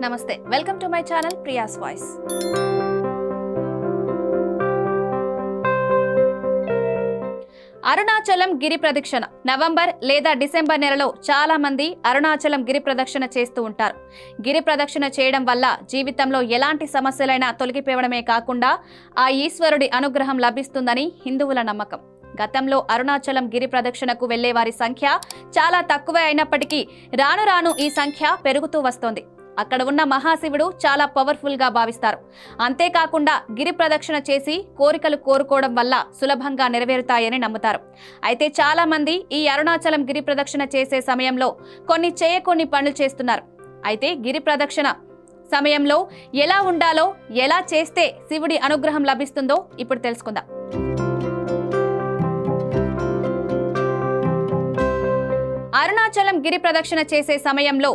నమస్తే, welcome to my channel Priya's voice. Arunachalam గిరి ప్రదక్షిణ నవంబర్ లేదా డిసెంబర్ నెలలో చాలా మంది అరుణాచలం గిరి ప్రదక్షిణ చేస్తూ ఉంటారు. గిరి ప్రదక్షిణ చేయడం వల్ల జీవితంలో ఎలాంటి సమస్యలైనా తొలగిపోవడమే కాకుండా ఆ ఈశ్వరుడి అనుగ్రహం లభిస్తుందని హిందువుల నమ్మకం. గతంలో అరుణాచలం గిరి ప్రదక్షిణకు వెళ్లే వారి సంఖ్య చాలా తక్కువే అయినప్పటికీ రాను రాను ఈ సంఖ్య పెరుగుతూ వస్తోంది. అక్కడ ఉన్న మహాశివుడు చాలా పవర్ఫుల్ గా భావిస్తారు. అంతేకాకుండా గిరి ప్రదక్షిణ చేసి కోరికలు కోరుకోవడం వల్ల సులభంగా నెరవేరుతాయని నమ్ముతారు. అయితే చాలా మంది ఈ అరుణాచలం గిరి ప్రదక్షిణ చేసే సమయంలో కొన్ని పనులు చేస్తున్నారు. అయితే గిరి ప్రదక్షిణ సమయంలో ఎలా ఉండాలో, ఎలా చేస్తే శివుడి అనుగ్రహం లభిస్తుందో ఇప్పుడు తెలుసుకుందాం. అరుణాచలం గిరి ప్రదక్షిణ చేసే సమయంలో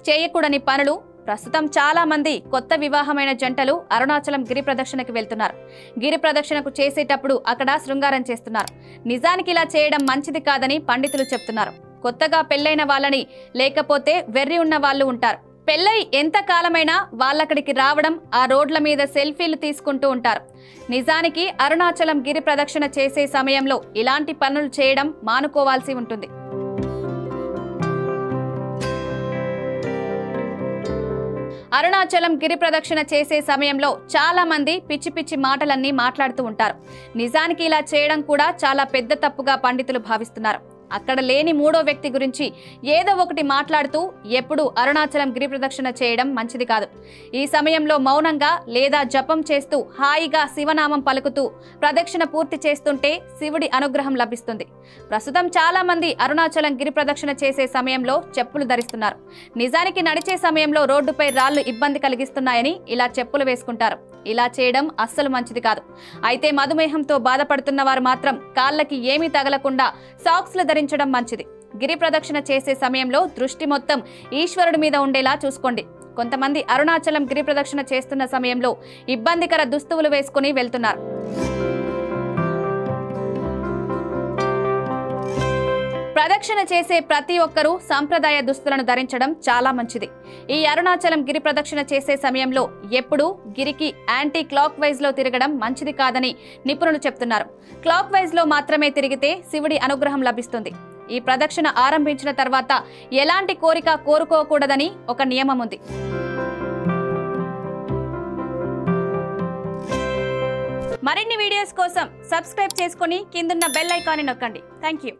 చేయకూడని పనులు. ప్రస్తుతం చాలా మంది కొత్త వివాహమైన జంటలు అరుణాచలం గిరి ప్రదక్షిణకు వెళ్తున్నారు. గిరి ప్రదక్షిణకు చేసేటప్పుడు అక్కడ శృంగారం చేస్తున్నారు. నిజానికి ఇలా చేయడం మంచిది కాదని పండితులు చెప్తున్నారు. కొత్తగా పెళ్లైన వాళ్ళని, లేకపోతే వెర్రి ఉన్న వాళ్ళు ఉంటారు. పెళ్లై ఎంత కాలమైనా వాళ్ళక్కడికి రావడం, ఆ రోడ్ల మీద సెల్ఫీలు తీసుకుంటూ ఉంటారు. నిజానికి అరుణాచలం గిరి ప్రదక్షిణ చేసే సమయంలో ఇలాంటి పనులు చేయడం మానుకోవాల్సి ఉంటుంది. అరుణాచలం గిరి ప్రదక్షిణ చేసే సమయంలో చాలా మంది పిచ్చి పిచ్చి మాటలన్నీ మాట్లాడుతూ ఉంటారు. నిజానికి ఇలా చేయడం కూడా చాలా పెద్ద తప్పుగా పండితులు భావిస్తున్నారు. అక్కడ లేని మూడో వ్యక్తి గురించి ఏదో ఒకటి మాట్లాడుతూ ఎప్పుడు అరుణాచలం గిరి ప్రదక్షిణ చేయడం మంచిది కాదు. ఈ సమయంలో మౌనంగా లేదా జపం చేస్తూ హాయిగా శివనామం పలుకుతూ ప్రదక్షిణ పూర్తి చేస్తుంటే శివుడి అనుగ్రహం లభిస్తుంది. ప్రస్తుతం చాలా మంది అరుణాచలం గిరి ప్రదక్షిణ చేసే సమయంలో చెప్పులు ధరిస్తున్నారు. నిజానికి నడిచే సమయంలో రోడ్డుపై రాళ్లు ఇబ్బంది కలిగిస్తున్నాయని ఇలా చెప్పులు వేసుకుంటారు. ఇలా చేయడం అస్సలు మంచిది కాదు. అయితే మధుమేహంతో బాధపడుతున్న వారు మాత్రం కాళ్ళకి ఏమీ తగలకుండా సాక్స్లు ధరించడం మంచిది. గిరి ప్రదక్షిణ చేసే సమయంలో దృష్టి మొత్తం ఈశ్వరుడి మీద ఉండేలా చూసుకోండి. కొంతమంది అరుణాచలం గిరి ప్రదక్షిణ చేస్తున్న సమయంలో ఇబ్బందికర దుస్తువులు వేసుకుని వెళ్తున్నారు. ప్రదక్షిణ చేసే ప్రతి ఒక్కరూ సంప్రదాయ దుస్తులను ధరించడం చాలా మంచిది. ఈ అరుణాచలం గిరి ప్రదక్షిణ చేసే సమయంలో ఎప్పుడూ గిరికి యాంటీ క్లాక్ వైజ్ లో తిరగడం మంచిది కాదని నిపుణులు చెప్తున్నారు. క్లాక్ వైజ్ లో మాత్రమే తిరిగితే శివుడి అనుగ్రహం లభిస్తుంది. ఈ ప్రదక్షిణ ఆరంభించిన తర్వాత ఎలాంటి కోరిక కోరుకోకూడదని ఒక నియమం ఉంది. మరిన్ని వీడియోస్ కోసం సబ్స్క్రైబ్ చేసుకుని కిందున్న బెల్ ఐకాన్ని నొక్కండి. Thank you.